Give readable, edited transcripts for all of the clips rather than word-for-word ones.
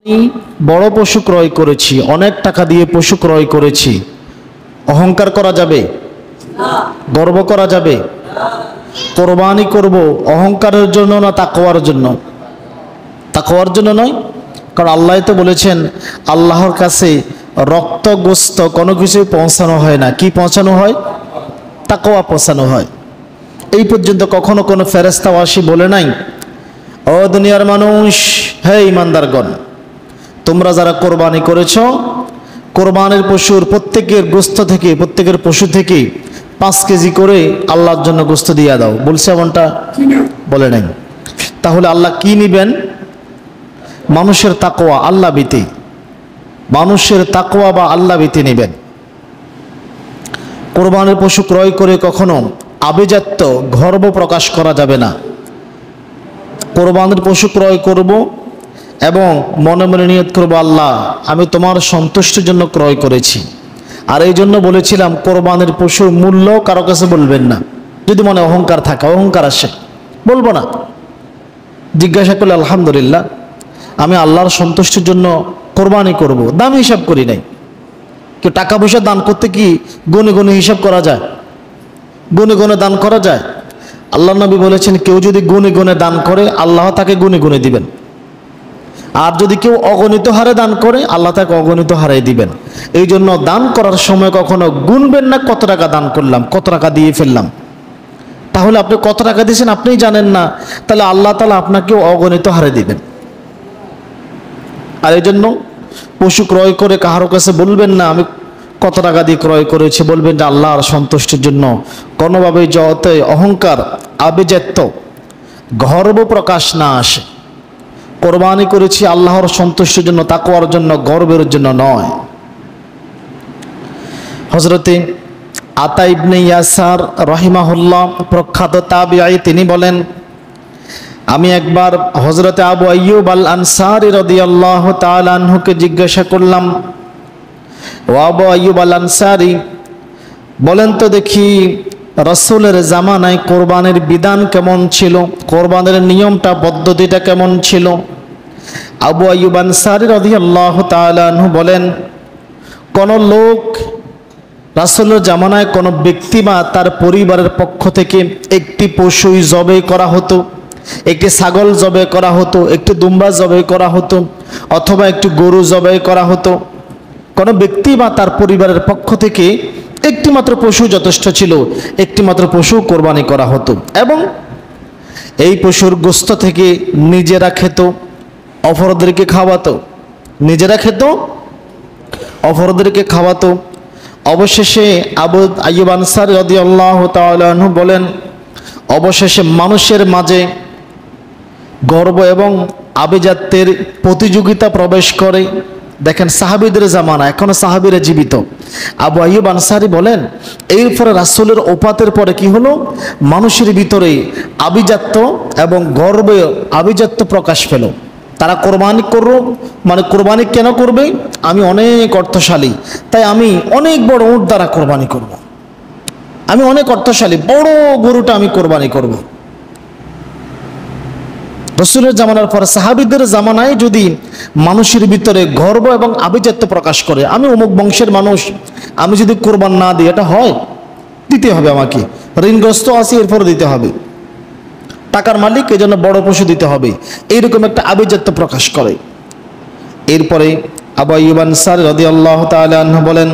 আমি বড় পশু ক্রয় করেছি, অনেক টাকা দিয়ে পশু ক্রয় করেছি, অহংকার করা যাবে? গর্ব করা যাবে? কোরবানি করব অহংকারের জন্য না তাকওয়ার জন্য? তাকওয়ার জন্য নয়, কারণ আল্লাহ তো বলেছেন আল্লাহর কাছে রক্ত গোস্ত কোনো কিছুই পৌঁছানো হয় না। কি পৌঁছানো হয়? তাকওয়া পৌঁছানো হয়। এই পর্যন্ত কখনো কোনো ফেরেশতাও আসি বলে নাই, ও দুনিয়ার মানুষ, হে ইমানদারগণ, তোমরা যারা কোরবানি করেছ, কোরবানির পশুর প্রত্যেকের গোস্ত থেকে, প্রত্যেকের পশু থেকে 5 কেজি করে আল্লাহর জন্য গোস্ত দিয়ে দাও। বলছে এমনটা? বলে নাই। তাহলে আল্লাহ কি নিবেন? মানুষের তাকওয়া, আল্লাহ ভীতি। মানুষের তাকওয়া বা আল্লাহ ভীতি নেবেন। কোরবানির পশু ক্রয় করে কখনো আভিজাত্য, গর্ব প্রকাশ করা যাবে না। কোরবানির পশু ক্রয় করব এবং মনে মনে নিয়ত করব, আল্লাহ আমি তোমার সন্তুষ্টির জন্য ক্রয় করেছি। আর এই জন্য বলেছিলাম কোরবানির পশুর মূল্য কারো কাছে বলবেন না। যদি মনে অহংকার থাকে, অহংকার আসে, বলবো না। জিজ্ঞাসা করলে আলহামদুলিল্লাহ, আমি আল্লাহর সন্তুষ্টির জন্য কোরবানি করব, দাম হিসাব করি নাই। কেউ টাকা পয়সা দান করতে কি গুনে গুনে হিসাব করা যায়? গুনে গুনে দান করা যায়? আল্লাহ নবী বলেছেন, কেউ যদি গুনে গুনে দান করে আল্লাহ তাকে গুনে গুনে দিবেন। আর যদি কেউ অগণিত হারে দান করে আল্লাহ তাকে অগণিত হারে দিবেন। এই জন্য দান করার সময় কখনো গুনবেন না কত টাকা দান করলাম, কত টাকা দিয়ে ফেললাম। তাহলে আপনি কত টাকা দিয়েছেন আপনিই জানেন না, তাহলে আল্লাহ তাআলা আপনাকেও অগণিত হারে দিবেন। আর এই জন্য পশু ক্রয় করে কাহারো কাছে বলবেন না আমি কত টাকা দিয়ে ক্রয় করেছি, বলবেন যে আল্লাহর সন্তুষ্টির জন্য। কোনোভাবে যাতে অহংকার, আভিজাত্য, গর্ব প্রকাশ না আসে। কোরবানি করেছি আল্লাহর সন্তুষ্টির জন্য, তাকওয়ার জন্য, গর্বের জন্য নয়। হযরতে আতা ইবনে ইয়াসার রাহিমাহুল্লাহ, প্রখ্যাত তাবিঈ, তিনি বলেন, আমি একবার হযরতে আবু আইয়ুব আল আনসারী রাদিয়াল্লাহু তাআলা আনহুকে জিজ্ঞাসা করলাম, ও আবু আইয়ুব আল আনসারী, বলেন তো দেখি রাসূলের জামানায় কোরবানির বিধান কেমন ছিল, কোরবানির নিয়মটা, পদ্ধতিটা কেমন ছিল? আবু আইয়ুব আনসারী রাদিয়াল্লাহু তাআলা আনহু বলেন, কোন লোক, রাসূলের জামানায় কোনো ব্যক্তি বা তার পরিবারের পক্ষ থেকে একটি পশুই জবাই করা হতো, একটি ছাগল জবাই করা হতো, একটি দুম্বা জবাই করা হতো, অথবা একটি গরু জবাই করা হতো। কোনো ব্যক্তি বা তার পরিবারের পক্ষ থেকে একটি মাত্র পশু যথেষ্ট ছিল, একটি মাত্র পশু কোরবানি করা হতো এবং এই পশুর গোশত থেকে নিজেরা খেত, অপরদেরকে খাওয়াতো। নিজেরা খেত, অপরদেরকে খাওয়াতো। অবশেষে আবু আইয়ুব আনসারী রাদিয়াল্লাহু তাআলা আনহু বলেন, অবশেষে মানুষের মাঝে গর্ব এবং আভিজাত্যের প্রতিযোগিতা প্রবেশ করে। দেখেন সাহাবীদের জামানা, এখনো সাহাবীরা জীবিত। আবু আইয়ুব আনসারী বলেন, এরপরে রাসূলের ওফাতের পরে কি হলো, মানুষের ভিতরে আভিজাত্য এবং গর্বে আভিজাত্য প্রকাশ পেল। তারা কোরবানি করো, মানে কোরবানি কেন করবে? আমি অনেক অর্থশালী, তাই আমি অনেক বড় উট দ্বারা কোরবানি করব। আমি অনেক অর্থশালী, বড় গরুটা আমি কোরবানি করব। রাসূলের জামানার পর সাহাবীদের জামানায় যদি মানুষের ভিতরে গর্ব এবং আভিজাত্য প্রকাশ করে, আমি অমুক বংশের মানুষ, আমি যদি কোরবান না দিই এটা হয়? দিতে হবে, আমাকে ঋণগ্রস্ত আছি এরপর দিতে হবে, টাকার মালিক এজন্য বড় পশু দিতে হবে, এইরকম একটা আভিজাত্য প্রকাশ করে। এরপরে আবু আইয়ুব আনসারী রাদিয়াল্লাহু তাআলা আনহু বলেন,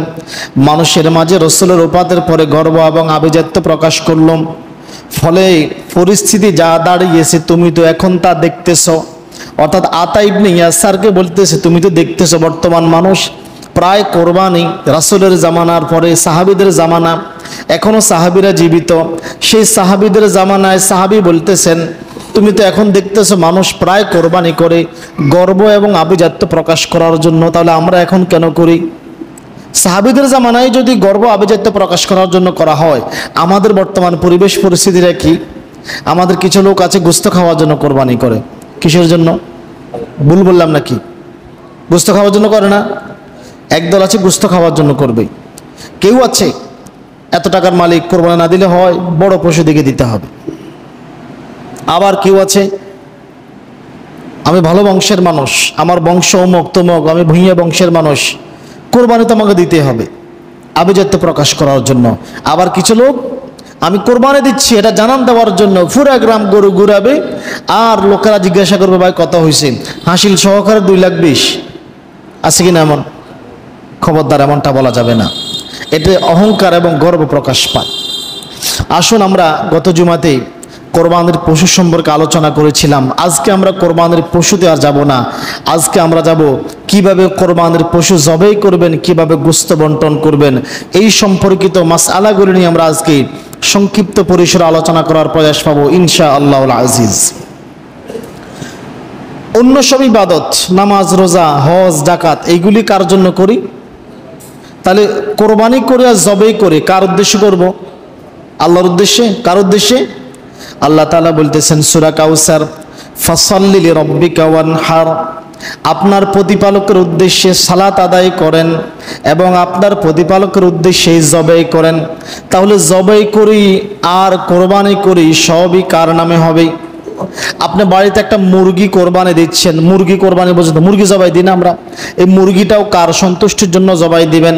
মানুষের মাঝে রাসূলের ওফাতের পরে গর্ব এবং আভিজাত্য প্রকাশ করলাম, ফলে পরিস্থিতি যা দাঁড়িয়েছে তুমি তো এখন তা দেখতেছো। অর্থাৎ আতা ইবনে ইয়াসারকে বলতেছে, তুমি তো দেখতেছো বর্তমান মানুষ প্রায় কোরবানি, রাসূলের জামানার পরে সাহাবীদের জামানা, এখনো সাহাবীরা জীবিত, সেই সাহাবীদের জামানায় সাহাবী বলতেছেন, তুমি তো এখন দেখতেছো মানুষ প্রায় কোরবানি করে গর্ব এবং আভিজাত্য প্রকাশ করার জন্য, তাহলে আমরা এখন কেন করি? সাহাবীদের জামানায় যদি গর্ব আভিজাত্য প্রকাশ করার জন্য করা হয়, আমাদের বর্তমান পরিবেশ পরিস্থিতিটা কি? আমাদের কিছু লোক আছে গোশত খাওয়ার জন্য কোরবানি করে। কিসের জন্য? ভুল বললাম নাকি? গোশত খাওয়ার জন্য করে না? একদল আছে গোশত খাওয়ার জন্য করবে। কেউ আছে এত টাকার মালিক, কোরবানি না দিলে হয়, বড় পশু দিকে দিতে হবে। আবার কেউ আছে আমি ভালো বংশের মানুষ, আমার বংশ অমুক তমুক, আমি ভূঁইয়া বংশের মানুষ, কোরবানি তো আমাকে দিতে হবে আভিজাত্য প্রকাশ করার জন্য। আবার কিছু লোক আমি কোরবানি দিচ্ছি এটা জানান দেওয়ার জন্য পুরা গ্রাম গরু ঘুরাবে, আর লোকেরা জিজ্ঞাসা করবে ভাই কত হয়েছে, হাসিল সহকারে 2,20,000 আছে কিনা এমন? খবরদার, এমনটা বলা যাবে না, এতে অহংকার এবং গর্ব প্রকাশ পায়। আসুন, আমরা গত জুমাতে কোরবানির পশু সম্পর্কে আলোচনা করেছিলাম। আজকে আমরা কোরবানির পশুতে আর যাব না, আজকে আমরা যাব কিভাবে কোরবানির পশু জবাই করবেন, কিভাবে গোশত বন্টন করবেন, এই সম্পর্কিত মাসআলাগুলো নিয়ে আমরা আজকে সংক্ষিপ্ত পরিসরে আলোচনা করার প্রয়াস পাবো ইনশাআল্লাহুল আজিজ। অন্য সব ইবাদত, নামাজ, রোজা, হজ, যাকাত, এইগুলি কার জন্য করি? তাহলে কোরবানি করে আর জবাই করে কার উদ্দেশ্যে করব? আল্লাহর উদ্দেশ্যে। কার উদ্দেশ্যে? আল্লাহ তাআলা বলতেছেন সূরা কাউসার, ফাসাল্লি লিরাব্বিকা ওয়ানহার, আপনার প্রতিপালকের উদ্দেশ্যে সালাত আদায় করেন এবং আপনার প্রতিপালকের উদ্দেশ্যে জবাই করেন। তাহলে জবাই করি আর কোরবানি করি সবই কার নামে হবে? আপনি বাড়িতে একটা মুরগি কোরবানি দিচ্ছেন, মুরগি কোরবানি বোঝেন, মুরগি জবাই দিন আমরা, এই মুরগিটাও কার সন্তুষ্টির জন্য জবাই দিবেন?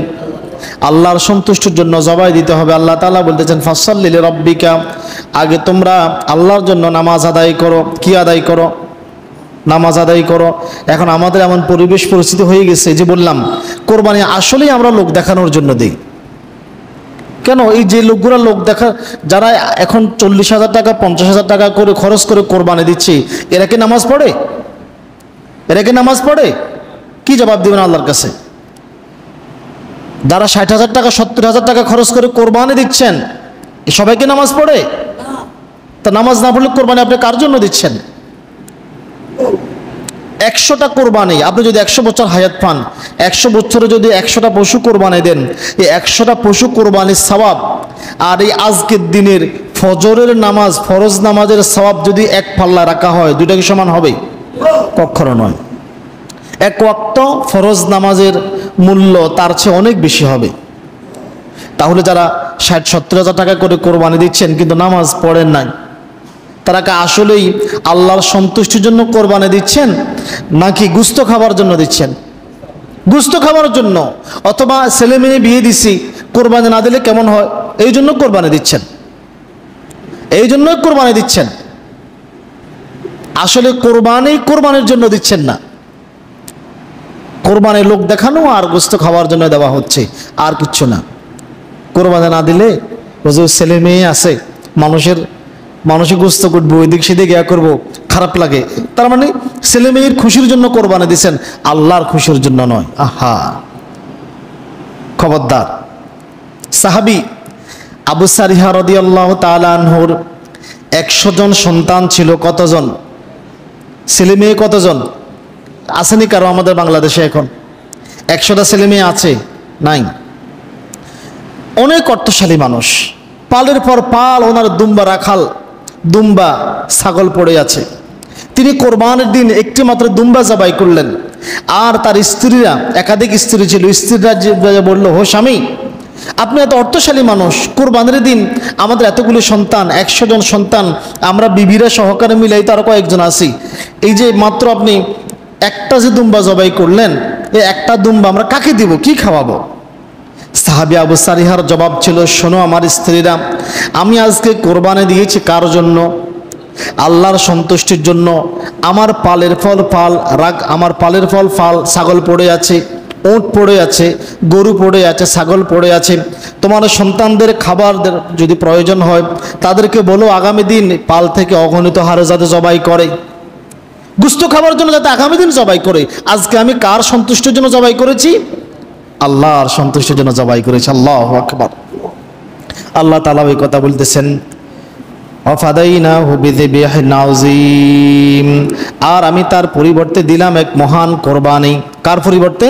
আল্লাহর সন্তুষ্টির জন্য জবাই দিতে হবে। আল্লাহ তাআলা বলতেছেন ফাসাল্লি লিরাব্বিকা, আগে তোমরা আল্লাহর জন্য নামাজ আদায় করো। কি আদায় করো? নামাজ আদায় করো। এখন আমাদের এমন পরিবেশ পরিস্থিতি হয়ে গেছে যে বললাম কোরবানি আসলেই আমরা লোক দেখানোর জন্য দিই। কেন? এই যে লোকগুলো লোক দেখা, যারা এখন 40,000 টাকা 50,000 টাকা করে খরচ করে কোরবানি দিচ্ছে, এরা কি নামাজ পড়ে? এরা কি নামাজ পড়ে? কি জবাব দিবেন আল্লাহর কাছে? যারা 60,000 টাকা 70,000 টাকা খরচ করে কোরবানি দিচ্ছেন, সবাইকে নামাজ পড়ে? তা নামাজ না পড়লে কোরবানি আপনি কার জন্য দিচ্ছেন? 100টা কোরবানি, আপনি যদি 100 বছর হায়াত পান, 100 বছরে যদি 100টা পশু কোরবানি দেন, এই 100টা পশু কোরবানির সওয়াব আর এই আজকের দিনের ফজরের নামাজ, ফরজ নামাজের সওয়াব যদি এক পাল্লা রাখা হয়, দুইটা কি সমান হবে? কখনো নয়। এক ওয়াক্ত ফরজ নামাজের মূল্য তার চেয়ে অনেক বেশি হবে। তাহলে যারা 60-70,000 টাকা করে কোরবানি দিচ্ছেন কিন্তু নামাজ পড়েন নাই, তারা কি আসলেই আল্লাহর সন্তুষ্টির জন্য কোরবানি দিচ্ছেন নাকি গোশত খাবার জন্য দিচ্ছেন? গোশত খাবার জন্য, অথবা ছেলে মেয়ে বিয়ে দিছি কোরবানি না দিলে কেমন হয় এই জন্য কোরবানি দিচ্ছেন, এই জন্যই কোরবানি দিচ্ছেন। আসলে কোরবানির জন্য দিচ্ছেন না, কোরবানি লোক দেখানো আর গোশত খাওয়ার জন্য দেওয়া হচ্ছে, আর কিচ্ছু না। কোরবানি না দিলে রোজ ছেলে মেয়ে আছে, মানুষের গোশত করবো, এদিক সেদিক ইয়া করবো, খারাপ লাগে। তার মানে ছেলে মেয়ের খুশির জন্য কোরবানি দিচ্ছেন, আল্লাহর খুশির জন্য নয়। আহা, খবরদার। সাহাবী আবু সারিহা রাদিয়াল্লাহু তাআলা আনহুর 100 জন সন্তান ছিল। কতজন? ছেলে মেয়ে কতজন? আসেনি কারো আমাদের বাংলাদেশে এখন 100টা ছেলে মেয়ে আছে? নাই। অনেক অর্থশালী মানুষ, পালের পর পাল ওনার দুম্বা রাখাল, দুম্বা ছাগল পড়ে আছে। তিনি কোরবানির দিন একটি মাত্র দুম্বা জবাই করলেন, আর তার স্ত্রীরা, একাধিক স্ত্রী ছিল, স্ত্রীরা বলল, হো স্বামী, আপনি এত অর্থশালী মানুষ, কোরবানির দিন আমাদের এতগুলি সন্তান, 100 জন সন্তান, আমরা বিবিরা সহকারে মিলাই তার কয়েকজন আছি, এই যে মাত্র আপনি একটা যে দুম্বা জবাই করলেন, এই একটা দুম্বা আমরা কাকে দিব, কি খাওয়াবো? সাহাবী আবু সারিহার জবাব ছিল, শোনো আমার স্ত্রীরা, আমি আজকে কোরবানি দিয়েছি কার জন্য? আল্লাহর সন্তুষ্টির জন্য। আমার পালের ফল ছাগল পড়ে আছে, উট পড়ে আছে, গরু পড়ে আছে, ছাগল পড়ে আছে। তোমার সন্তানদের খাবার যদি প্রয়োজন হয় তাদেরকে বলো আগামী দিন পাল থেকে অগণিত হারে যাতে জবাই করে, গোশত খাবার জন্য যাতে আগামী দিন জবাই করে। আজকে আমি কার সন্তুষ্টির জন্য জবাই করেছি? আল্লাহর সন্তুষ্টির জন্য জবাই করেছি। আল্লাহু আকবার। আল্লাহ তাআলা এই কথা বলতেছেন, ওয়াফাদাইনাহু বিযিবহিন আযীম, আর আমি তার পরিবর্তে দিলাম এক মহান কোরবানি। কার পরিবর্তে?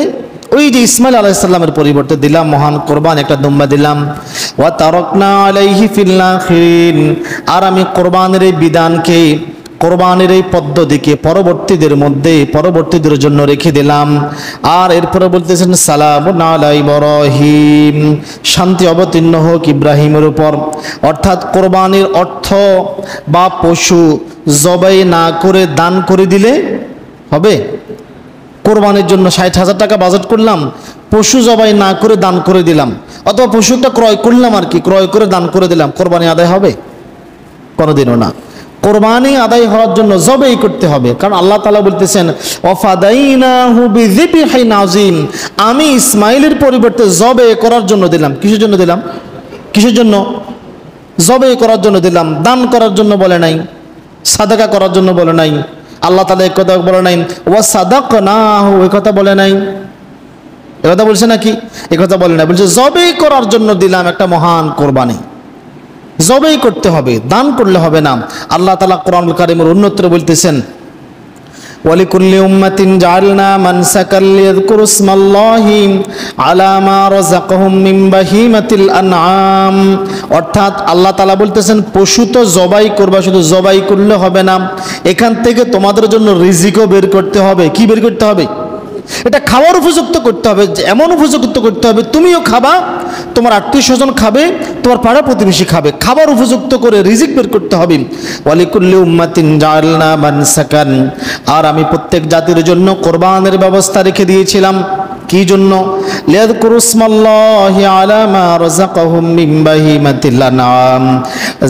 ওই যে ইসমাইল আলাইহিস সালামের পরিবর্তে দিলাম মহান কোরবানি, একটা দুম্বা দিলাম। ওয়া তারাকনা আলাইহি ফিল আখিরিন, আর আমি কোরবানির এই বিধানকে, কোরবানির এই পদ্ধতিকে পরবর্তীদের জন্য রেখে দিলাম। আর এরপরে বলতেছেন সালামুন আলা ইব্রাহিম, শান্তি অবতীর্ণ হোক ইব্রাহিমের উপর। অর্থাৎ কোরবানির অর্থ বা পশু জবাই না করে দান করে দিলে হবে? কোরবানির জন্য 60,000 টাকা বাজেট করলাম, পশু জবাই না করে দান করে দিলাম, অথবা পশুটা ক্রয় করলাম আর কি, ক্রয় করে দান করে দিলাম, কোরবানি আদায় হবে? কোনোদিনও না। কোরবানি আদায় হওয়ার জন্য জবাই করতে হবে, কারণ আল্লাহ তাআলা বলতেছেন ওয়াফাদাইনাহু বিযিবহিন আযীম, আমি ইসমাইলের পরিবর্তে জবাই করার জন্য দিলাম। কিসের জন্য দিলাম? কিসের জন্য? জবাই করার জন্য দিলাম, দান করার জন্য বলে নাই, সাদাকা করার জন্য বলে নাই। আল্লাহ তাআলা এই কথা বলে নাই ওয়া সাদাকনাহু, এই কথা বলে নাই। এই কথা বলছে নাকি? এই কথা বলে না, বলছে জবাই করার জন্য দিলাম একটা মহান কোরবানি। জবাই করতে হবে, দান করলে হবে না। আল্লাহ তাআলা কোরআনুল কারীমের অন্যত্র বলতেছেন ওয়ালিকুল্লি উম্মাতিন জাআলনা মানসাকাল লিয়াযকুরু ইসমাল্লাহি আলা মা রাযাকাহুম মিন বাহিমাতিল আনআম, অর্থাৎ আল্লাহ তাআলা বলতেছেন পশু তো জবাই করবা, শুধু জবাই করলে হবে না, এখান থেকে তোমাদের জন্য রিজিকও বের করতে হবে। কি বের করতে হবে? এটা খাওয়ার উপযুক্ত করতে হবে, এমন উপযুক্ত করতে হবে তুমিও খাবা, তোমার আত্মীয় স্বজন খাবে, তোমার পাড়া প্রতিবেশী খাবে, খাবার উপযুক্ত করে রিজিক বের করতে হবে। ওয়ালিকুল্লি উম্মাতিন জাআলনা মানসাকান, আর আমি প্রত্যেক জাতির জন্য কোরবানের ব্যবস্থা রেখে দিয়েছিলাম। কি জন্য? লিয়াযকুরু ইসমাল্লাহি আলা মা রাযাকাহুম মিন বাহিমাতিল আনআম,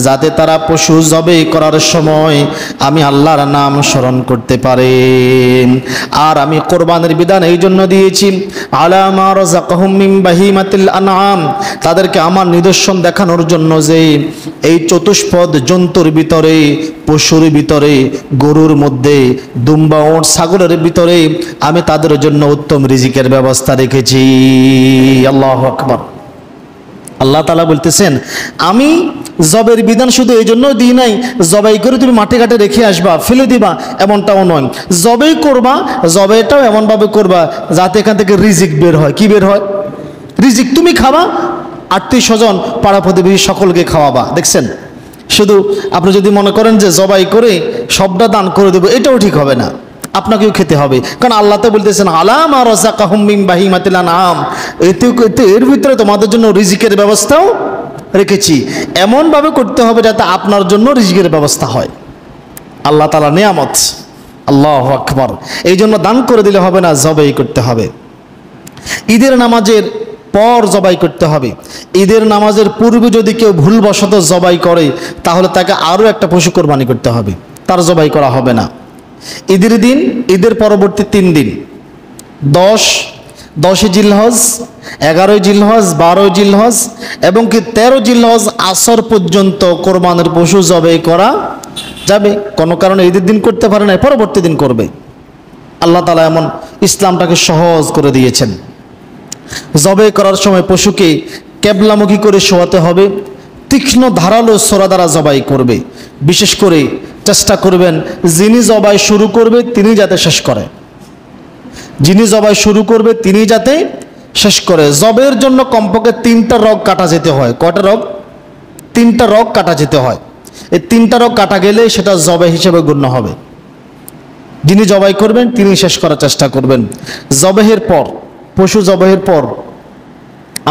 যাতে তারা পশু জবাই করার সময় আমি আল্লাহর নাম স্মরণ করতে পারে। আর আমি কোরবানের বিধান এই জন্য দিয়েছি আলা মা রাযাকাহুম মিন বাহিমাতিল আনআম, তাদেরকে আমার নিদর্শন দেখানোর জন্য যে এই চতুষ্পদ জন্তুর ভিতরে, পশুর ভিতরে, গরুর মধ্যে, দুম্বা, ওট, ছাগলের ভিতরে আমি তাদের জন্য উত্তম রিজিকের ব্যবস্থা রেখেছি। আল্লাহু আকবার। আল্লাহ তাআলা বলতেছেন আমি জবের বিধান শুধু এই জন্য দিই নাই জবাই করে তুমি মাঠে ঘাটে রেখে আসবা, ফেলে দিবা, এমনটাও নয়। জবাই করবা, জবাইটাও এমনভাবে করবা যাতে এখান থেকে রিজিক বের হয়। কি বের হয়? রিজিক। তুমি খাবা, আত্মীয় স্বজন, পাড়া প্রতিবেশী সকলকে খাওয়াবা। দেখছেন, শুধু আপনি যদি মনে করেন যে জবাই করে সবটা দান করে দেবো, এটাও ঠিক হবে না, আপনাকেও খেতে হবে। কারণ আল্লাহ তো বলতেছেন আলা মা রাযাকাহুম মিন বাহিমাতিল আনআম, এর ভিতরে তোমাদের জন্য রিজিকের ব্যবস্থাও রেখেছি। এমনভাবে করতে হবে যাতে আপনার জন্য রিজিকের ব্যবস্থা হয়। আল্লাহ তাআলা নিয়ামত। আল্লাহু আকবার। এই জন্য দান করে দিলে হবে না, জবাই করতে হবে। ঈদের নামাজের পর জবাই করতে হবে। ঈদের নামাজের পূর্বে যদি কেউ ভুলবশত জবাই করে তাহলে তাকে আরও একটা পশু কোরবানি করতে হবে, তার জবাই করা হবে না। ঈদের দিন, ঈদের পরবর্তী 3 দিন, 10 জিলহজ, 11 জিলহজ, 12 জিলহজ এবং কি 13 জিলহজ আসর পর্যন্ত কোরবানের পশু জবাই করা যাবে। কোনো কারণে ঈদের দিন করতে পারে না, পরবর্তী দিন করবে। আল্লাহ তাআলা এমন ইসলামটাকে সহজ করে দিয়েছেন। জবাই করার সময় পশুকে কেবলামুখী করে শোয়াতে হবে, তীক্ষ্ণ ধারালো ছোরা দ্বারা জবাই করবে। বিশেষ করে চেষ্টা করবেন যিনি জবাই শুরু করবে তিনি যাতে শেষ করে, যিনি জবাই শুরু করবে তিনি যাতে শেষ করে। জবের জন্য কমপক্ষে 3টা রগ কাটা যেতে হয়। কয়টা রগ? 3টা রগ কাটা যেতে হয়। এই 3টা রগ কাটা গেলে সেটা জবাই হিসেবে গণ্য হবে। যিনি জবাই করবেন তিনি শেষ করার চেষ্টা করবেন। জবাইয়ের পর, পশু জবাইয়ের পর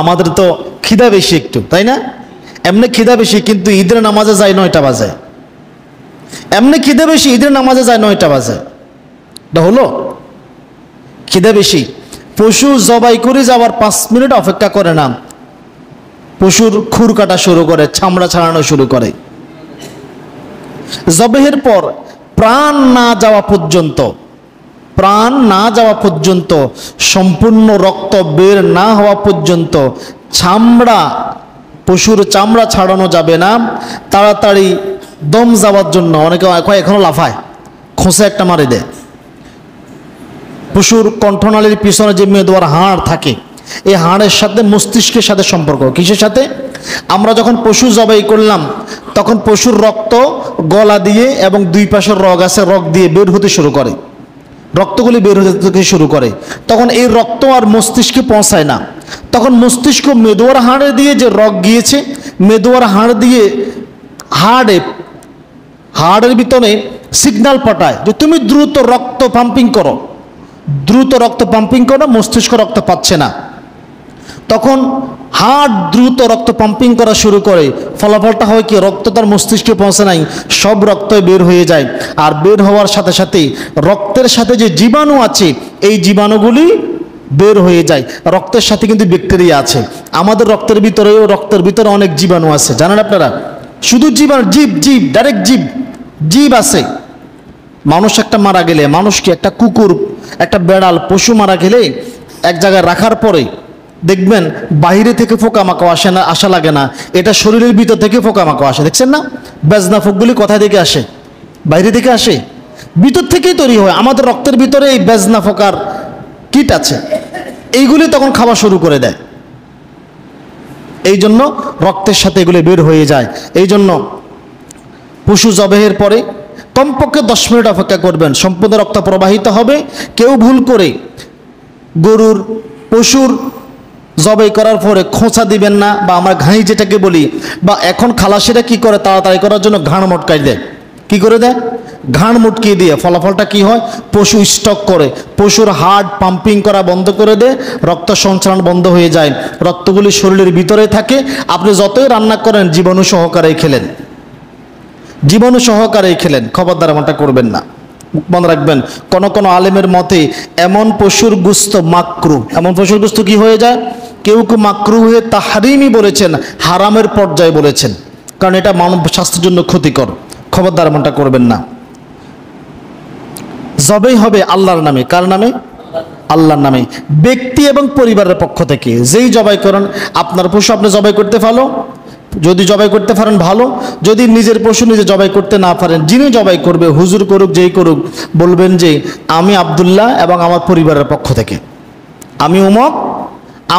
আমাদের তো খিদা বেশি একটু, তাই না? এমনি খিদা বেশি, কিন্তু ঈদের নামাজে যায় 9টা বাজে। এমনি খিদা বেশি, ঈদের নামাজে যায় 9টা বাজে। এটা হলো খিদা বেশি। পশু জবাই করে যাওয়ার 5 মিনিট অপেক্ষা করে না, পশুর খুর কাটা শুরু করে, চামড়া ছাড়ানো শুরু করে। জবাইয়ের পর প্রাণ না যাওয়া পর্যন্ত, প্রাণ না যাওয়া পর্যন্ত, সম্পূর্ণ রক্ত বের না হওয়া পর্যন্ত চামড়া, পশুর চামড়া ছাড়ানো যাবে না। তাড়াতাড়ি দম যাওয়ার জন্য অনেকে এখনো লাফায়, খোঁচে একটা মারি দেয়। পশুর কণ্ঠনালীর পিছনে যে মেদুয়ার হাড় থাকে, এই হাড়ের সাথে মস্তিষ্কের সাথে সম্পর্ক। কিসের সাথে? আমরা যখন পশু জবাই করলাম তখন পশুর রক্ত গলা দিয়ে এবং 2 পাশের রগ আছে, রগ দিয়ে বের হতে শুরু করে, রক্তগুলি বের হতে শুরু করে। তখন এই রক্ত আর মস্তিষ্কে পৌঁছায় না, তখন মস্তিষ্ক মেদুয়ার হাড়ে দিয়ে যে রগ গিয়েছে, মেদুয়ার হাড় দিয়ে হাড়ের ভিতরে সিগন্যাল পাঠায় যে তুমি দ্রুত রক্ত পাম্পিং করো, দ্রুত রক্ত পাম্পিং করো, মস্তিষ্ক রক্ত পাচ্ছে না। তখন হার্ট দ্রুত রক্ত পাম্পিং করা শুরু করে। ফলাফলটা হয় কি, রক্ত তার মস্তিষ্কে পৌঁছে নাই, সব রক্ত বের হয়ে যায়। আর বের হওয়ার সাথে সাথে রক্তের সাথে যে জীবাণু আছে এই জীবাণুগুলি বের হয়ে যায়। রক্তের সাথে কিন্তু ব্যাকটেরিয়া আছে। আমাদের রক্তের ভিতরে অনেক জীবাণু আছে, জানেন আপনারা? শুধু জীবাণু, জীব ডাইরেক্ট জীব আছে। মানুষ একটা মারা গেলে, মানুষ কি, একটা কুকুর, একটা বেড়াল, পশু মারা গেলে এক জায়গায় রাখার পরে দেখবেন বাইরে থেকে পোকামাকড় আসে না, আসা লাগে না, এটা শরীরের ভিতর থেকে পোকামাকড় আসে। দেখছেন না? বেজনা ফোকগুলি কোথায় থেকে আসে? বাইরে থেকে আসে, ভিতর থেকেই তৈরি হয়। আমাদের রক্তের ভিতরে এই বেজনা ফোকার কীট আছে, এইগুলি তখন খাওয়া শুরু করে দেয়। এই জন্য রক্তের সাথে এগুলি বের হয়ে যায়। এই জন্য পশু জবেহের পরে কমপক্ষে 10 মিনিট অপেক্ষা করবেন, সম্পূর্ণ রক্ত প্রবাহিত হবে। কেউ ভুল করে গরুর, পশুর জবাই করার পরে খোঁচা দিবেন না, বা আমরা ঘাই যেটাকে বলি, বা এখন খালাসিরা কি করে, তাড়াতাড়ি করার জন্য ঘাড় মটকাই দেয়। কি করে দেয়? ঘাড় মুটকিয়ে দিয়ে। ফলাফলটা কি হয়? পশু স্টক করে, পশুর হার্ট পাম্পিং করা বন্ধ করে দেয়, রক্ত সঞ্চালন বন্ধ হয়ে যায়, রক্তগুলি শরীরের ভিতরে থাকে। আপনি যতই রান্না করেন জীবাণু সহকারেই খেলেন, জীবাণু সহকারেই খেলেন। খবরদার এমনটা করবেন না, মনে রাখবেন। কোন আলেমের মতে এমন পশুর গুস্ত মাকরু, এমন পশুর গুস্ত কি হয়ে যায়? কেউ মাকরু হয়ে তাহরিমি বলেছেন, হারামের পর্যায়ে বলেছেন, কারণ এটা মানব স্বাস্থ্যের জন্য ক্ষতিকর। খবরদার এমনটা করবেন না। জবাই হবে আল্লাহর নামে। কার নামে? আল্লাহর নামে। ব্যক্তি এবং পরিবারের পক্ষ থেকে যেই জবাই করেন, আপনার পশু আপনি জবাই করতে ভালো, যদি জবাই করতে পারেন ভালো। যদি নিজের পশু নিজে জবাই করতে না পারেন, যিনি জবাই করবে, হুজুর করুক, যেই করুক, বলবেন যে আমি আব্দুল্লাহ এবং আমার পরিবারের পক্ষ থেকে, আমি উমক,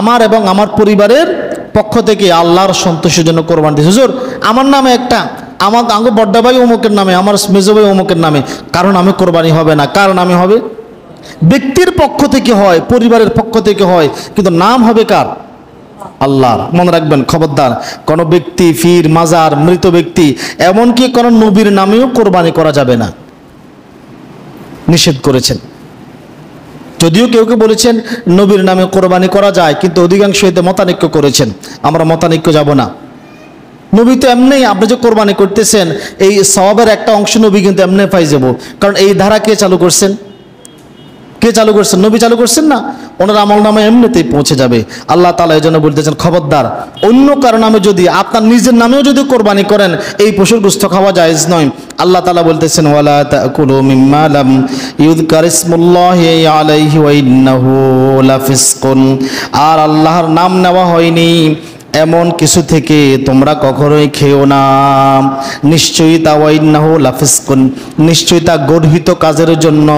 আমার এবং আমার পরিবারের পক্ষ থেকে আল্লাহর সন্তোষের জন্য কোরবান দিয়েছি। হুজুর আমার নামে একটা, আমার আঙ্গ বড্ডা ভাই অমুকের নামে, আমার মেজো ভাই অমুকের নামে, কারণ আমি কোরবানি হবে না। কার নামে হবে? ব্যক্তির পক্ষ থেকে হয়, পরিবারের পক্ষ থেকে হয়, কিন্তু নাম হবে কার? আল্লাহর। মনে রাখবেন, খবরদার কোনো ব্যক্তি, ফির, মাজার, মৃত ব্যক্তি, এমনকি কোনো নবীর নামেও কোরবানি করা যাবে না, নিষেধ করেছেন। যদিও কেউ কেউ বলেছেন নবীর নামে কোরবানি করা যায়, কিন্তু অধিকাংশ এতে মতানৈক্য করেছেন। আমরা মতানৈক্য যাব না। নবী তো এমনি, আপনি যে কোরবানি করতেছেন এই সওয়াবের একটা অংশ নবী কিন্তু এমনি পাই যাব, কারণ এই ধারা কে চালু করছেন? কে চালু করছেন? নবী চালু করছেন না? ওনার আমল নামে এমনিতেই পৌঁছে যাবে। আল্লাহ তাআলা এই জন্য বলতেছেন, খবরদার অন্য কারো নামে যদি, আপনার নিজের নামেও যদি কোরবানি করেন, এই পশুর গোশত খাওয়া জায়েজ নয়। আল্লাহ তাআলা বলতেছেন, ওয়ালা তাকুলু মিম্মা লাম ইউযকার ইসমুল্লাহি আলাইহি ওয়া ইন্নাহু লাফিসকুন। আর আল্লাহর নাম নেওয়া হয়নি এমন কিছু থেকে তোমরা কখনোই খেও না। নিশ্চয়ই তা ওয়াইন্নাহু লাফিসকুন, নিশ্চয়ই তা গর্হিত কাজের জন্য,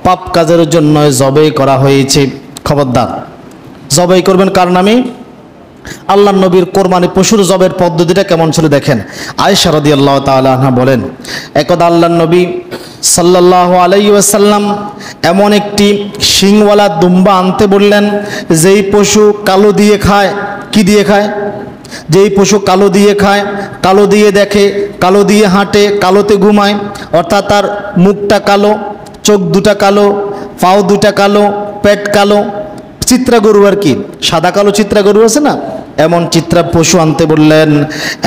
পাপ কাজের জন্য জবাই করা হয়েছে। খবরদার, জবাই করবেন কার নামে? আল্লাহর নবীর কোরবানি পশুর জবের পদ্ধতিটা কেমন ছিল দেখেন। আয়েশা রাদিয়াল্লাহু তাআলা আনহা বলেন, একদা আল্লাহর নবী সাল্লাল্লাহু আলাইহি ওয়াসাল্লাম এমন একটি শিংওয়ালা দুম্বা আনতে বললেন, যেই পশু কালো দিয়ে খায়। কি দিয়ে খায়? যেই পশু কালো দিয়ে খায়, কালো দিয়ে দেখে, কালো দিয়ে হাঁটে, কালোতে ঘুমায়, অর্থাৎ তার মুখটা কালো, চোখ দুটা কালো, পাও দুটা কালো, পেট কালো, চিত্রা গরু আর কি, সাদা কালো চিত্রা গরু আছে না, এমন চিত্রা পশু আনতে বললেন।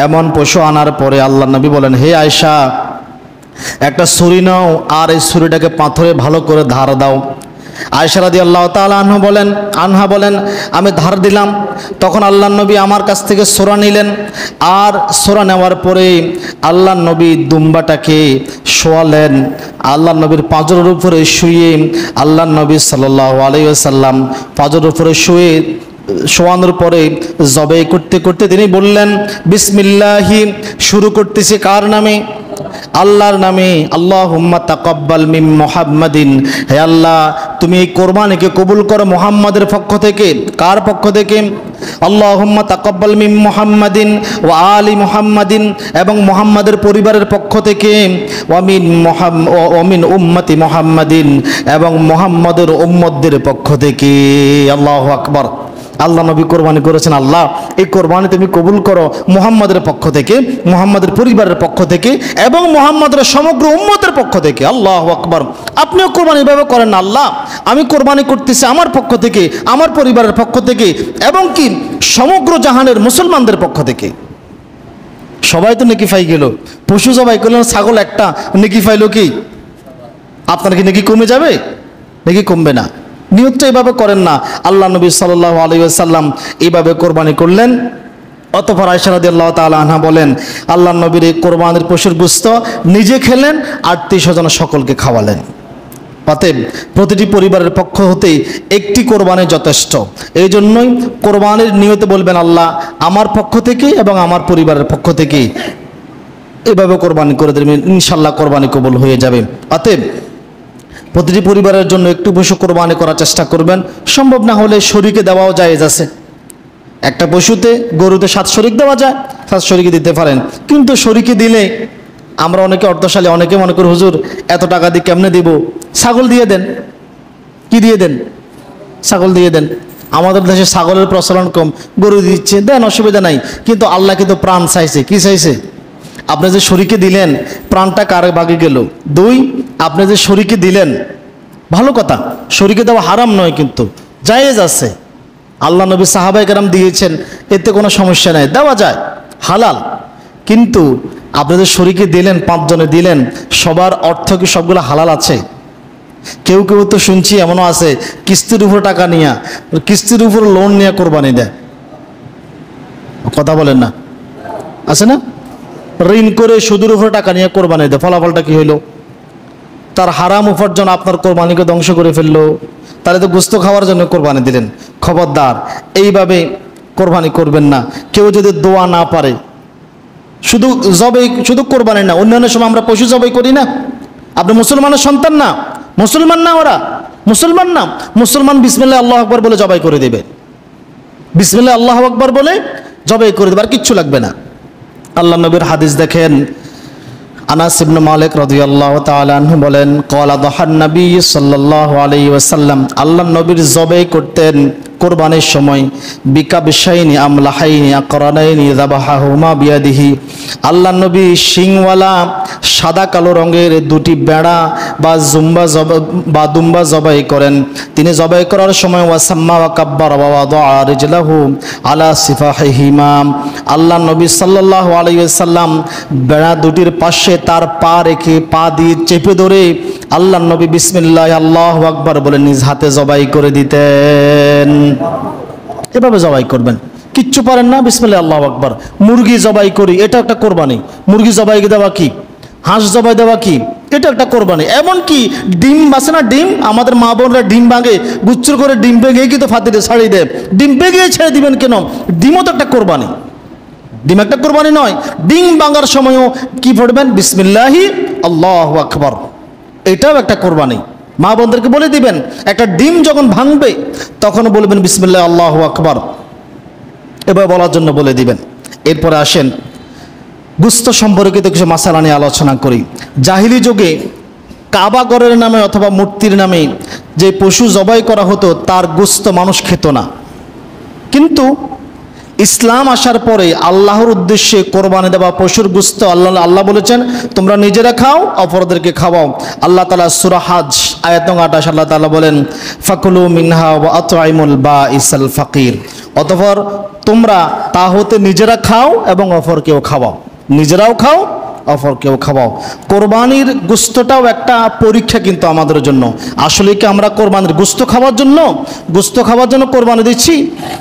এমন পশু আনার পরে আল্লাহ নবী বলেন, হে আয়েশা, একটা ছুরি নাও, আর এই ছুরিটাকে পাথরে ভালো করে ধার দাও। আয়েশা রাদিয়াল্লাহু তাআলা আনহা বলেন, আমি ধার দিলাম। তখন আল্লাহর নবী আমার কাছ থেকে সোরা নিলেন, আর সোরা নেওয়ার পরে আল্লাহর নবী দুম্বাটাকে শোয়ালেন। আল্লাহর নবীর পাঁজরের উপরে শুয়ে, আল্লাহর নবী সাল্লাল্লাহু আলাইহি ওয়াসাল্লাম পাঁজরের উপরে শুয়ে শোয়ানোর পরে জবাই করতে করতে তিনি বললেন, বিসমিল্লাহি, শুরু করতেছি কার নামে? আল্লাহর নামে। আল্লাহুম্মা তাকাব্বাল মিন মুহাম্মাদিন, হে আল্লাহ তুমি এই কোরবানিকে কবুল করো মুহাম্মাদের পক্ষ থেকে। কার পক্ষ থেকে? আল্লাহুম্মা তাকাব্বাল মিন মুহাম্মাদিন ওয়া আলি মুহাম্মাদিন, এবং মুহাম্মাদের পরিবারের পক্ষ থেকে, ওয়া মিন উম্মতি মুহাম্মাদিন, এবং মুহাম্মাদের উম্মতদের পক্ষ থেকে। আল্লাহু আকবার। আল্লাহ নবী কোরবানি করেছেন, আল্লাহ এই কোরবানি তুমি কবুল করো মুহাম্মাদের পক্ষ থেকে, মুহাম্মাদের পরিবারের পক্ষ থেকে এবং মুহাম্মাদের সমগ্র উম্মতের পক্ষ থেকে। আল্লাহু আকবার। আপনিও কোরবানি এভাবে করেন না, আল্লাহ আমি কোরবানি করতেছি আমার পক্ষ থেকে, আমার পরিবারের পক্ষ থেকে এবং কি সমগ্র জাহানের মুসলমানদের পক্ষ থেকে। সবাই তো নেকি পাই গেল, পশু জবাই করলেন ছাগল একটা, নেকি পাইল কি? আপনার কি নেকি কমে যাবে? নেকি কমবে না। নিয়তটা এভাবে করেন না। আল্লাহ নবী সাল্লাল্লাহু আলাইহি ওয়াসাল্লাম এইভাবে কোরবানি করলেন। অতঃপর আয়েশা রাদিয়াল্লাহু তাআলা আনহা বলেন, আল্লাহ নবীর এই কোরবানির পশুর গোশত নিজে খেলেন, আত্মীয় স্বজন সকলকে খাওয়ালেন। অতএব প্রতিটি পরিবারের পক্ষ হতেই একটি কোরবানি যথেষ্ট। এই জন্যই কোরবানির নিয়তে বলবেন, আল্লাহ আমার পক্ষ থেকে এবং আমার পরিবারের পক্ষ থেকে এভাবে কোরবানি করে দেবেন, ইনশাল্লাহ কোরবানি কবুল হয়ে যাবে। অতএব প্রতিটি পরিবারের জন্য একটু পশু কোরবানি করার চেষ্টা করবেন। সম্ভব না হলে শরীকে দেওয়াও জায়েজ আছে। একটা পশুতে, গরুতে 7 শরিক দেওয়া যায়, 7 শরিকে দিতে পারেন। কিন্তু শরিকে দিলে আমরা অনেকে অর্থশালী, অনেকে মনে করি হুজুর এত টাকা দিয়ে কেমনে দিব? ছাগল দিয়ে দেন। কি দিয়ে দেন? ছাগল দিয়ে দেন। আমাদের দেশে ছাগলের প্রচলন কম, গরু দিচ্ছে, দেন, অসুবিধা নাই। কিন্তু আল্লাহ কিন্তু প্রাণ চাইছে। কি চাইছে? আপনি যে শরীকে দিলেন, প্রাণটা কার বাগে গেল? 2, আপনি যে শরীকে দিলেন, ভালো কথা, শরীকে দেওয়া হারাম নয়, কিন্তু জায়েজ আছে। আল্লাহ নবী সাহাবায়ে কেরাম দিয়েছেন, এতে কোনো সমস্যা নাই, দেওয়া যায়, হালাল। কিন্তু আপনি যে শরীকে দিলেন, 5 জনে দিলেন, সবার অর্থ কি সবগুলো হালাল আছে? কেউ কেউ তো শুনছি এমনও আছে কিস্তির উপর টাকা নিয়ে, কিস্তির উপর লোন নিয়ে কোরবানি দেয়। কথা বলেন না? আছে না? ঋণ করে সুদের উপরে টাকা নিয়ে কোরবানি দেয়। ফলাফলটা কি হইল? তার হারাম উপার্জন আপনার কোরবানিকে ধ্বংস করে ফেললো। তাহলে তো গোস্ত খাওয়ার জন্য কোরবানি দিলেন। খবরদার, এইভাবে কোরবানি করবেন না। কেউ যদি দোয়া না পারে, শুধু জবাই, শুধু কোরবানি না, অন্যান্য সময় আমরা পশু জবাই করি না। আপনি মুসলমানের সন্তান না? মুসলমান না ওরা? মুসলমান না? মুসলমান বিসমিল্লাহ আল্লাহু আকবার বলে জবাই করে দেবে। বিসমিল্লাহ আল্লাহু আকবার বলে জবাই করে দেবে, আর কিচ্ছু লাগবে না। আল্লাহ নবীর হাদিস দেখেন, আনাস ইবনে মালিক রাদিয়াল্লাহু তাআলা আনহু বলেন, ক্বালা দাহান নবী সাল্লাল্লাহু আলাইহি ওয়াসাল্লাম, আল্লাহ নবীর জবাই করতেন কোরবানির সময় বিকাবশাইনি আমলাহাইনি আকরানাইনি যাবাহাহুমা বিয়াদিহি। আল্লাহ নবী শিংওয়ালা সাদা কালো রঙের 2টি বেড়া বা দুম্বা জবাই করেন। তিনি জবাই করার সময় ওয়াসাম্মা ওয়া কাব্বারা ওয়া ওয়াদাআ রিজলাহু আলা সিফাহিহিমা। আল্লাহ নবী সাল্লাল্লাহু আলাইহি ওয়াসাল্লাম বেড়া 2টির পাশে তার পা রেখে, পা দিয়ে চেপে ধরে আল্লাহ নবী বিসমিল্লাহ আল্লাহু আকবার বলে নিজ হাতে জবাই করে দিতেন। এভাবে জবাই করবেন। কিচ্ছু পারেন না, বিসমিল্লাহ আল্লাহু আকবার। মুরগি জবাই করি, এটা একটা কোরবানি। মুরগি জবাই দেওয়া কি? হাঁস জবাই দেওয়া কি? এটা একটা কোরবানি। এমনকি ডিম বাসে না, ডিম, আমাদের মা বোনরা ডিম ভাঙে, গুচ্ছর করে ডিম ভেঙে কিন্তু ফাতিতে ছাড়িয়ে দেয়। ডিম ভেঙে ছেড়ে দিবেন কেন? ডিমও তো একটা কোরবানি। ডিম একটা কোরবানি নয়? ডিম ভাঙার সময়ও কি পড়বেন? বিসমিল্লাহি আল্লাহু আকবার। এটাও একটা কোরবানি। মা বোনদেরকে বলে দিবেন, একটা ডিম যখন ভাঙবে তখন বলবেন বিসমিল্লাহ আল্লাহু আকবার, এবার বলার জন্য বলে দিবেন। এরপরে আসেন গোশত সম্পর্কিত কিছু মাসালা নিয়ে আলোচনা করি। জাহিলি যুগে কাবা ঘরের নামে অথবা মূর্তির নামে যে পশু জবাই করা হতো, তার গোশত মানুষ খেত না। কিন্তু ইসলাম আসার পরে আল্লাহর উদ্দেশ্যে কোরবানি দেওয়া পশুর গোশত আল্লাহ বলেছেন, তোমরা নিজেরা খাও, অপরদেরকে খাওয়াও। আল্লাহ তাআলা সূরা হজ আয়াত নং 28 আল্লাহ তাআলা বলেন, ফাকুলু মিনহা ওয়া আত'ইমুল বাঈসাল ফাকির। অতঃপর তোমরা তা হতে নিজেরা খাও এবং অপরকেও খাওয়াও। নিজেরাও খাও, অপরকেও খাওয়াও। কোরবানির গোশতটাও একটা পরীক্ষা কিন্তু আমাদের জন্য। আসলে কি আমরা কোরবানির গোশত খাওয়ার জন্য কোরবানি দিচ্ছি,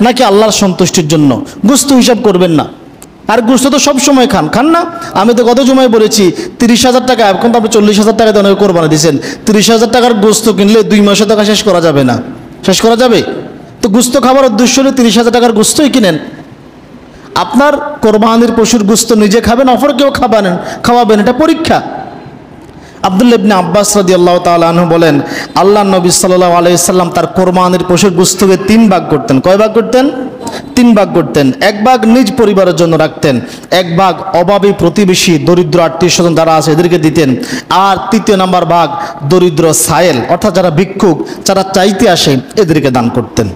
নাকি আল্লাহর সন্তুষ্টির জন্য? গোশত হিসাব করবেন না। আর গোশত তো সবসময় খান না? আমি তো গত জুমায় বলেছি 30,000 টাকা, এখন তো আপনি 40,000 টাকা দিয়ে কোরবানি দিচ্ছেন। 30,000 টাকার গোশত কিনলে 2 মাসে টাকা শেষ করা যাবে না। শেষ করা যাবে? তো গোশত খাবার উদ্দেশ্য হলে 30,000 টাকার গোশতই কিনেন। আপনার কোরবানির পশুর গোশত নিজে খাবেন, অপরকেও খাওয়াবেন, এটা পরীক্ষা। আব্দুল্লাহ ইবনে আব্বাস রাদিয়াল্লাহু তাআলা আনহু বলেন, আল্লাহ নবী সাল্লাল্লাহু আলাইহি সাল্লাম তার কোরবানির পশুর গোশতকে 3 ভাগ করতেন। কয় ভাগ করতেন? 3 ভাগ করতেন। 1 ভাগ নিজ পরিবারের জন্য রাখতেন, 1 ভাগ অভাবী প্রতিবেশী দরিদ্র আত্মীয় স্বজন যারা আছে এদেরকে দিতেন, আর 3য় নাম্বার ভাগ দরিদ্র সায়েল অর্থাৎ যারা ভিক্ষুক, যারা চাইতে আসে এদেরকে দান করতেন।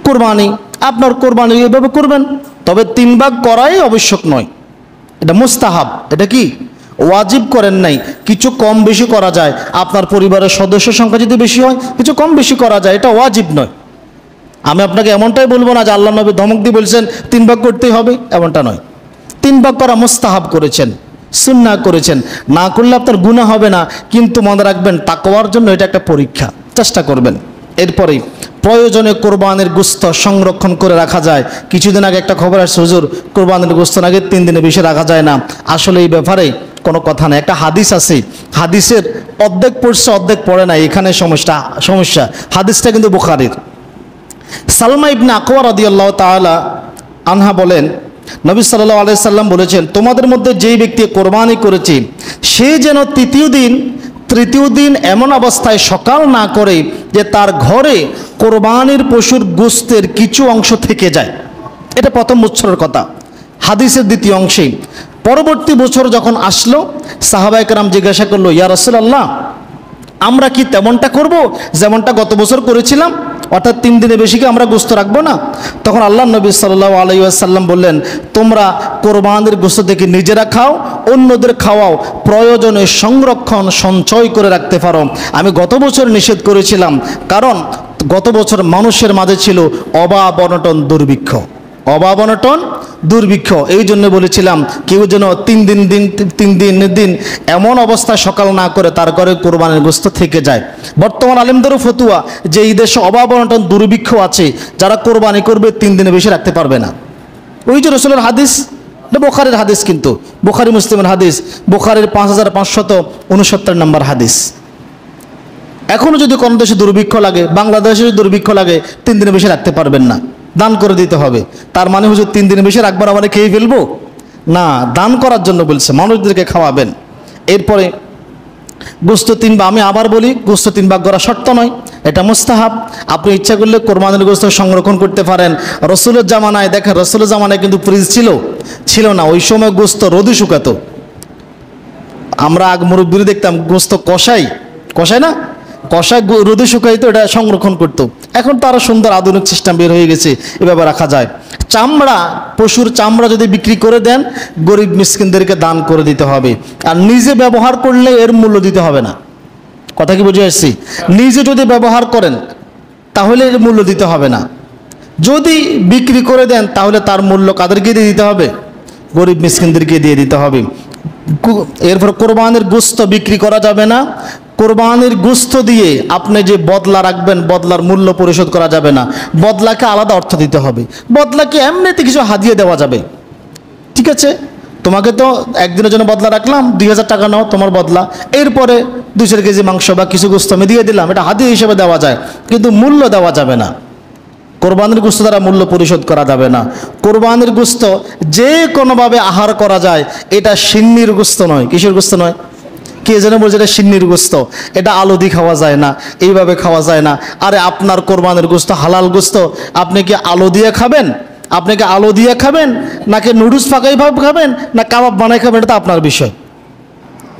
কোরবানি, আপনার কোরবানি এইভাবে করবেন, তবে 3 ভাগ করাই আবশ্যক নয়, এটা মুস্তাহাব। এটা কি ওয়াজিব করেন নাই, কিছু কম বেশি করা যায়। আপনার পরিবারের সদস্য সংখ্যা যদি বেশি হয় কিছু কম বেশি করা যায়, এটা ওয়াজিব নয়। আমি আপনাকে এমনটাই বলবো না যে আল্লাহ নবী ধমক দিয়ে বলছেন 3 ভাগ করতেই হবে, এমনটা নয়। 3 ভাগ করা মুস্তাহাব করেছেন, সুন্নাহ করেছেন, না করলে আপনার গুনাহ হবে না, কিন্তু মনে রাখবেন তাকওয়ার জন্য এটা একটা পরীক্ষা, চেষ্টা করবেন। এরপরে প্রয়োজনে কোরবানির গোশত সংরক্ষণ করে রাখা যায়। কিছুদিন আগে একটা খবর আসছে, হুজুর কোরবানির গোশত আগে 3 দিনে বেশি রাখা যায় না। আসলে এই ব্যাপারে কোনো কথা নেই, একটা হাদিস আছে, হাদিসের অর্ধেক পড়ছে অর্ধেক পড়ে না, এখানে সমস্যা। হাদিসটা কিন্তু বুখারীর। সালমা ইবনে আকওয়া রাদিয়াল্লাহু তাআলা আনহা বলেন, নবী সাল্লাল্লাহু আলাইহি সাল্লাম বলেছেন, তোমাদের মধ্যে যেই ব্যক্তি কোরবানি করেছে সে যেন তৃতীয় দিন এমন অবস্থায় সকাল না করে যে তার ঘরে কোরবানির পশুর গোশতের কিছু অংশ থেকে যায়। এটা প্রথম বছরের কথা, হাদিসের দ্বিতীয় অংশে। পরবর্তী বছর যখন আসলো, সাহাবায়ে কেরাম জিজ্ঞাসা করলো, ইয়া রাসূলুল্লাহ, আমরা কি তেমনটা করব যেমনটা গত বছর করেছিলাম, অর্থাৎ 3 দিনে বেশি কি আমরা গোশত রাখবো না? তখন আল্লাহ নবী সাল্লাল্লাহু আলাইহি ওয়াসাল্লাম বললেন, তোমরা কোরবানির গোশত থেকে নিজেরা খাও, অন্যদের খাওয়াও, প্রয়োজনে সংরক্ষণ সঞ্চয় করে রাখতে পারো। আমি গত বছর নিষেধ করেছিলাম, কারণ গত বছর মানুষের মাঝে ছিল অভাব অনটন দুর্ভিক্ষ, এই জন্য বলেছিলাম কেউ যেন 3 দিন এমন অবস্থা সকাল না করে তার ঘরে কোরবানির গোশত থেকে যায়। বর্তমান আলেমদেরও ফতুয়া যে এই দেশে অভাব অনটন দুর্ভিক্ষ আছে, যারা কোরবানি করবে 3 দিনে বেশি রাখতে পারবে না। ওই যে রাসূলের হাদিস, এটা বুখারীর হাদিস, কিন্তু বুখারী মুসলিমের হাদিস, বুখারীর 5569 নম্বর হাদিস। এখনও যদি কোনো দেশে দুর্ভিক্ষ লাগে, বাংলাদেশে যদি দুর্ভিক্ষ লাগে, 3 দিনে বেশি রাখতে পারবেন না, দান করে দিতে হবে। তার মানে হুজুর 3 দিনে বেশি রাখবার মানে খেয়ে ফেলবো না, দান করার জন্য বলছে, মানুষদেরকে খাওয়াবেন। এরপরে গোশত 3 ভাগ, আমি আবার বলি, গোশত 3 ভাগ করা শর্ত নয়, এটা মুস্তাহাব। আপনি ইচ্ছা করলে কোরবানির গোশত সংরক্ষণ করতে পারেন। রসুলের জামানায় দেখেন, রসুলের জামানায় কিন্তু ফ্রিজ ছিল না, ওই সময় গোশত রোদে শুকাতো। আমরা আগ মুরব্বীরা দেখতাম গোশত কষাই না, কষায় রোদে শুকাইতো, এটা সংরক্ষণ করতো। এখন তো আরো সুন্দর আধুনিক সিস্টেম বের হয়ে গেছে, এভাবে রাখা যায়। চামড়া, পশুর চামড়া যদি বিক্রি করে দেন, গরিব মিসকিনদেরকে দান করে দিতে হবে। আর নিজে ব্যবহার করলে এর মূল্য দিতে হবে না। কথা কি বুঝে আসছি? নিজে যদি ব্যবহার করেন তাহলে এর মূল্য দিতে হবে না। যদি বিক্রি করে দেন তাহলে তার মূল্য কাদেরকে দিয়ে দিতে হবে? গরিব মিসকিনদেরকে দিয়ে দিতে হবে। এরপর কোরবানির গোশত বিক্রি করা যাবে না। কোরবানির গোশত দিয়ে আপনি যে বদলা রাখবেন, বদলার মূল্য পরিশোধ করা যাবে না, বদলাকে আলাদা অর্থ দিতে হবে। বদলাকে এমনিতে কিছু হাদিয়ে দেওয়া যাবে, ঠিক আছে, তোমাকে তো একদিনের জন্য বদলা রাখলাম, 2000 টাকা নাও তোমার বদলা, এরপরে 200 কেজি মাংস বা কিছু গোশত আমি দিয়ে দিলাম, এটা হাদিয়া হিসেবে দেওয়া যায়, কিন্তু মূল্য দেওয়া যাবে না। কোরবানির গোশত দ্বারা মূল্য পরিশোধ করা যাবে না। কোরবানির গোশত যে কোনোভাবে আহার করা যায়, এটা সিন্নির গোশত নয়। কিসের গোশত নয়? কে যেন বলছে এটা সিন্নির গোশত, এটা আলু দিয়ে খাওয়া যায় না, এইভাবে খাওয়া যায় না। আরে আপনার কোরবানির গোশত হালাল গোশত, আপনি কি আলু দিয়ে খাবেন? আপনি কি আলু দিয়ে খাবেন, নাকি নুডলস ফাঁকাই ভাবে খাবেন, না কাবাব বানাই খাবেন, এটা তো আপনার বিষয়।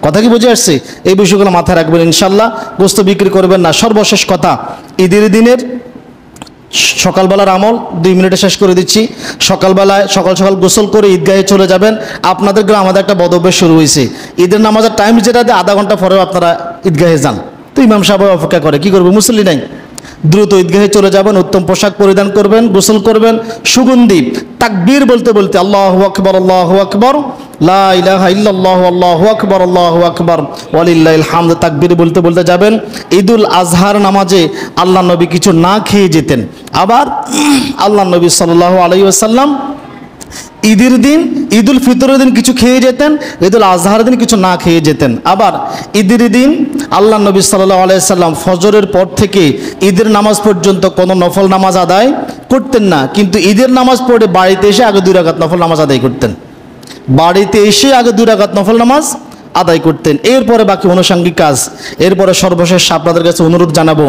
কথা কি বুঝে আসছে? এই বিষয়গুলো মাথায় রাখবেন ইনশাল্লাহ। গোশত বিক্রি করবেন না। সর্বশেষ কথা, ঈদের দিনের সকালবেলার আমল 2 মিনিটে শেষ করে দিচ্ছি। সকালবেলায় সকাল গোসল করে ঈদগাহে চলে যাবেন। আপনাদের গ্রামে আমাদের একটা বদভ্যাস শুরু হয়েছে, ঈদের নামাজের টাইম যেটা দেয় আধা ঘন্টা পরেও আপনারা ঈদগাহে যান। তো ইমাম সাহেব অপেক্ষা করে, কি করবে, মুসল্লি নাই, দ্রুত ঈদগাহে চলে যাবেন, উত্তম পোশাক পরিধান করবেন, গোসল করবেন, সুগন্ধি তাকবীর বলতে বলতে আল্লাহু আকবার আল্লাহু আকবার লা ইলাহা ইল্লাল্লাহু আল্লাহু আকবার আল্লাহু আকবার ওয়ালিল্লাহিল হামদ তাকবীর বলতে বলতে যাবেন। ঈদুল আজহার নামাজে আল্লাহ নবী কিছু না খেয়ে যেতেন। আবার আল্লাহ নবী সাল্লাল্লাহু আলাইহি ওয়াসাল্লাম ঈদের দিন, ঈদুল ফিতরের দিন কিছু খেয়ে যেতেন, ঈদুল আজহারের দিন কিছু না খেয়ে যেতেন। আবার ঈদের দিন আল্লাহ নবী সাল্লাল্লাহু আলাইহি ওয়াসাল্লাম ফজরের পর থেকে ঈদের নামাজ পর্যন্ত কোনো নফল নামাজ আদায় করতেন না, কিন্তু ঈদের নামাজ পড়ে বাড়িতে এসে আগে 2 রাকাত নফল নামাজ আদায় করতেন। বাড়িতে এসে আগে 2 রাকাত নফল নামাজ আদায় করতেন। এরপরে বাকি আনুষঙ্গিক কাজ। এরপরে সর্বশেষ আপনাদের কাছে অনুরোধ জানাবো,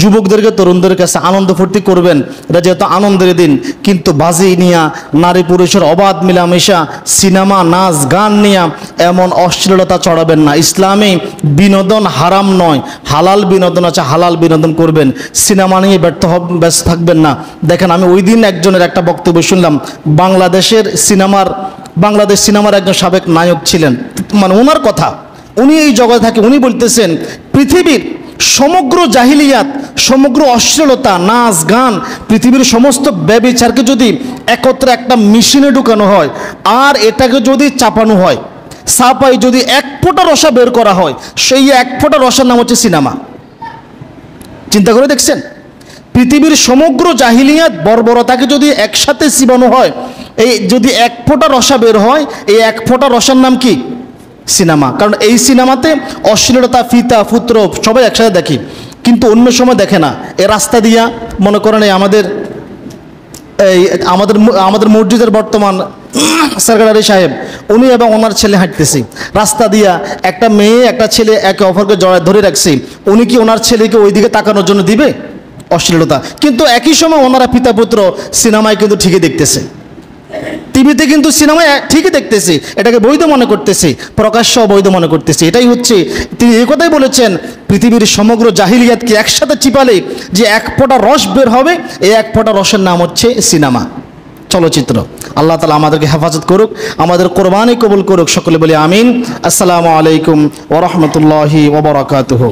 যুবকদেরকে, তরুণদের কাছে আনন্দ ফুর্তি করবেন, এটা যেহেতু আনন্দের দিন, কিন্তু বাজি নিয়া, নারী পুরুষের অবাধ মিলামেশা, সিনেমা, নাচ গান নিয়া এমন অশ্লীলতা চড়াবেন না। ইসলামে বিনোদন হারাম নয়, হালাল বিনোদন আছে, হালাল বিনোদন করবেন। সিনেমা নিয়ে ব্যস্ত থাকবেন না। দেখেন, আমি ওই দিন একজনের একটা বক্তব্য শুনলাম, বাংলাদেশ সিনেমার একজন সাবেক নায়ক ছিলেন, মানে ওনার কথা, উনি এই জগতে থাকে, উনি বলতেছেন পৃথিবীর সমগ্র জাহিলিয়াত, সমগ্র অশ্লীলতা, নাচ গান, পৃথিবীর সমস্ত ব্যভিচারকে যদি একত্রে একটা মেশিনে ঢুকানো হয় আর এটাকে যদি চাপানো হয়, ছাপাই যদি এক ফোঁটা রসা বের করা হয়, সেই এক ফোঁটা রসার নাম হচ্ছে সিনেমা। চিন্তা করে দেখছেন, পৃথিবীর সমগ্র জাহিলিয়াত বর্বরতাকে যদি একসাথে চিবানো হয়, এই যদি এক ফোঁটা রসা বের হয়, এই এক ফোঁটা রসার নাম কি? সিনেমা। কারণ এই সিনেমাতে অশ্লীলতা, ফিতা ফুত্র সবাই একসাথে দেখি, কিন্তু অন্য সময় দেখে না। এ রাস্তা দিয়া মনে করেন আমাদের মসজিদের বর্তমান সেক্রেটারি সাহেব, উনি এবং ওনার ছেলে হাঁটতেছি রাস্তা দিয়া, একটা মেয়ে একটা ছেলে একে অপরকে জড়ায় ধরে রাখছে, উনি কি ওনার ছেলেকে ওই দিকে তাকানোর জন্য দিবে? অশ্লীলতা। কিন্তু একই সময় ওনারা পিতা পুত্র সিনেমায় কিন্তু ঠিকই দেখতেছে, টিভিতে কিন্তু সিনেমায় ঠিকই দেখতেছি, এটাকে বৈধ মনে করতেছি, প্রকাশ্য অবৈধ মনে করতেছি। এটাই হচ্ছে, তিনি এই কথাই বলেছেন, পৃথিবীর সমগ্র জাহিলিয়াতকে একসাথে চিপালে যে এক ফোঁটা রস বের হবে, এই এক ফোঁটা রসের নাম হচ্ছে সিনেমা, চলচ্চিত্র। আল্লাহ তাআলা আমাদেরকে হেফাজত করুক, আমাদের কোরবানি কবুল করুক। সকলে বলি আমিন। আসসালামু আলাইকুম ওয়া রাহমাতুল্লাহি ওয়া বারাকাতুহু।